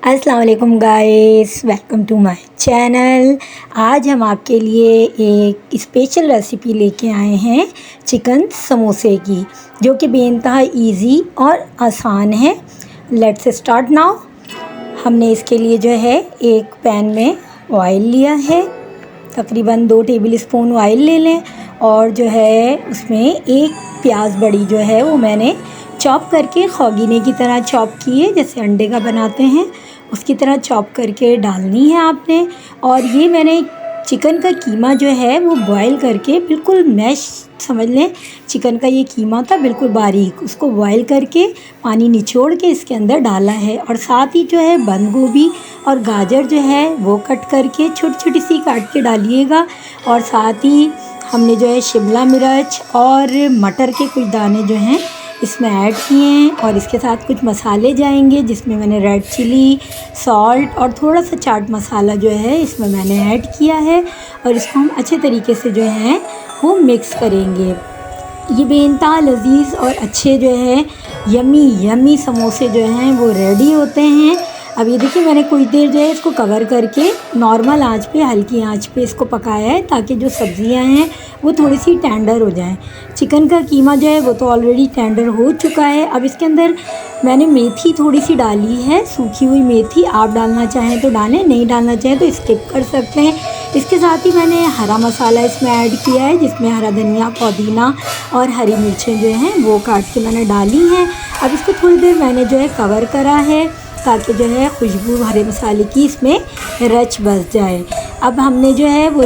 अस्सलाम वालेकुम guys, welcome to my channel. आज हम आपके लिए एक स्पेशल रेसिपी लेके आए हैं चिकन समोसे की, जो कि बेइंतहा इजी और आसान है। Let's start now. हमने इसके लिए जो है एक पैन में ऑयल लिया है, तकरीबन 2 टेबल स्पून ऑयल ले लें और जो है उसमें एक प्याज बड़ी जो है वो मैंने चॉप करके खौगीने की तरह चॉप की है, जैसे अंडे का बनाते हैं उसकी तरह चॉप करके डालनी है आपने। और ये मैंने चिकन का कीमा जो है वो बॉईल करके बिल्कुल मैश समझ लें, चिकन का ये कीमा था बिल्कुल बारीक, उसको बॉईल करके पानी निचोड़ के इसके अंदर डाला है। और साथ ही जो है बंद गोभी और गाजर जो है वो कट करके छोटी छोटी सी काट के डालिएगा। और साथ ही हमने जो है शिमला मिर्च और मटर के कुछ दाने जो हैं इसमें ऐड किए हैं। और इसके साथ कुछ मसाले जाएंगे, जिसमें मैंने रेड चिली, सॉल्ट और थोड़ा सा चाट मसाला जो है इसमें मैंने ऐड किया है। और इसको हम अच्छे तरीके से जो है वो मिक्स करेंगे। ये बेइंतहा लजीज और अच्छे जो है यमी समोसे जो हैं वो रेडी होते हैं। अब ये देखिए मैंने कुछ देर जो है इसको कवर करके नॉर्मल आंच पे, हल्की आंच पे इसको पकाया है, ताकि जो सब्ज़ियां हैं वो थोड़ी सी टेंडर हो जाएं। चिकन का कीमा जो है वो तो ऑलरेडी टेंडर हो चुका है। अब इसके अंदर मैंने मेथी थोड़ी सी डाली है, सूखी हुई मेथी। आप डालना चाहें तो डालें, नहीं डालना चाहें तो स्किप कर सकते हैं। इसके साथ ही मैंने हरा मसाला इसमें ऐड किया है, जिसमें हरा धनिया, पुदीना और हरी मिर्चें जो हैं वो काट के मैंने डाली हैं। अब इसको थोड़ी देर मैंने जो है कवर करा है, ताकि जो है खुशबू हरे मसाले की इसमें रच बस जाए। अब हमने जो है वो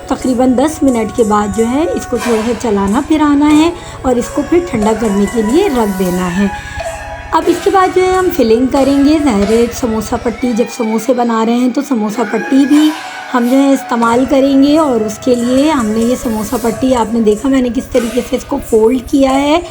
तकरीबन 10 मिनट के बाद जो है इसको थोड़ा सा चलाना फिराना है और इसको फिर ठंडा करने के लिए रख देना है। अब इसके बाद जो है हम फिलिंग करेंगे। ज़ाहिर समोसा पट्टी, जब समोसे बना रहे हैं तो समोसा पट्टी भी हम जो है इस्तेमाल करेंगे। और उसके लिए हमने ये समोसा पट्टी, आपने देखा मैंने किस तरीके से इसको फ़ोल्ड किया है।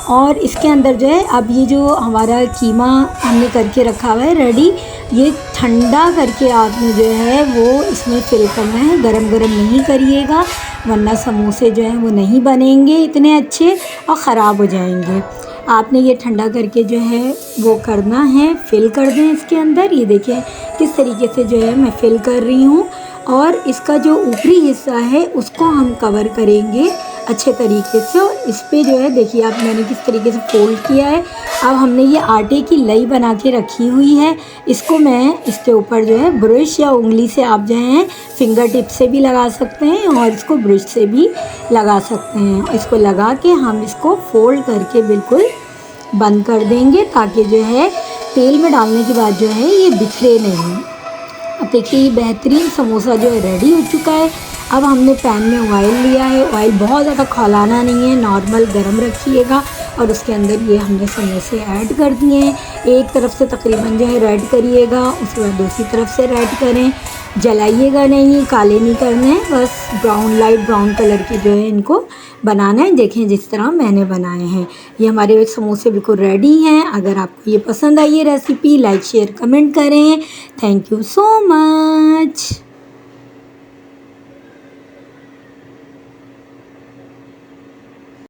और इसके अंदर जो है अब ये जो हमारा कीमा हमने करके रखा हुआ है रेडी, ये ठंडा करके आपने जो है वो इसमें फिल करना है। गरम गरम नहीं करिएगा, वरना समोसे जो हैं वो नहीं बनेंगे इतने अच्छे और ख़राब हो जाएंगे। आपने ये ठंडा करके जो है वो करना है, फिल कर दें इसके अंदर। ये देखें किस तरीके से जो है मैं फिल कर रही हूँ। और इसका जो ऊपरी हिस्सा है उसको हम कवर करेंगे अच्छे तरीके से। और इस पे जो है देखिए आप मैंने किस तरीके से फोल्ड किया है। अब हमने ये आटे की लई बना के रखी हुई है, इसको मैं इसके ऊपर जो है ब्रश या उंगली से, आप जो है फिंगर टिप से भी लगा सकते हैं और इसको ब्रश से भी लगा सकते हैं। इसको लगा के हम इसको फोल्ड करके बिल्कुल बंद कर देंगे, ताकि जो है तेल में डालने के बाद जो है ये बिखरे नहीं। अब देखिए ये बेहतरीन समोसा जो है रेडी हो चुका है। अब हमने पैन में ऑयल लिया है, ऑयल बहुत ज़्यादा खौलाना नहीं है, नॉर्मल गरम रखिएगा। और उसके अंदर ये हमने समोसे ऐड कर दिए हैं। एक तरफ से तकरीबन जो है रेड करिएगा, उसके बाद दूसरी तरफ से रेड करें। जलाइएगा नहीं, काले नहीं करने, बस ब्राउन, लाइट ब्राउन कलर के जो है इनको बनाना है। देखें जिस तरह मैंने बनाए हैं, ये हमारे समोसे बिल्कुल रेडी हैं। अगर आपको ये पसंद आई ये रेसिपी, लाइक शेयर कमेंट करें। Thank you so much.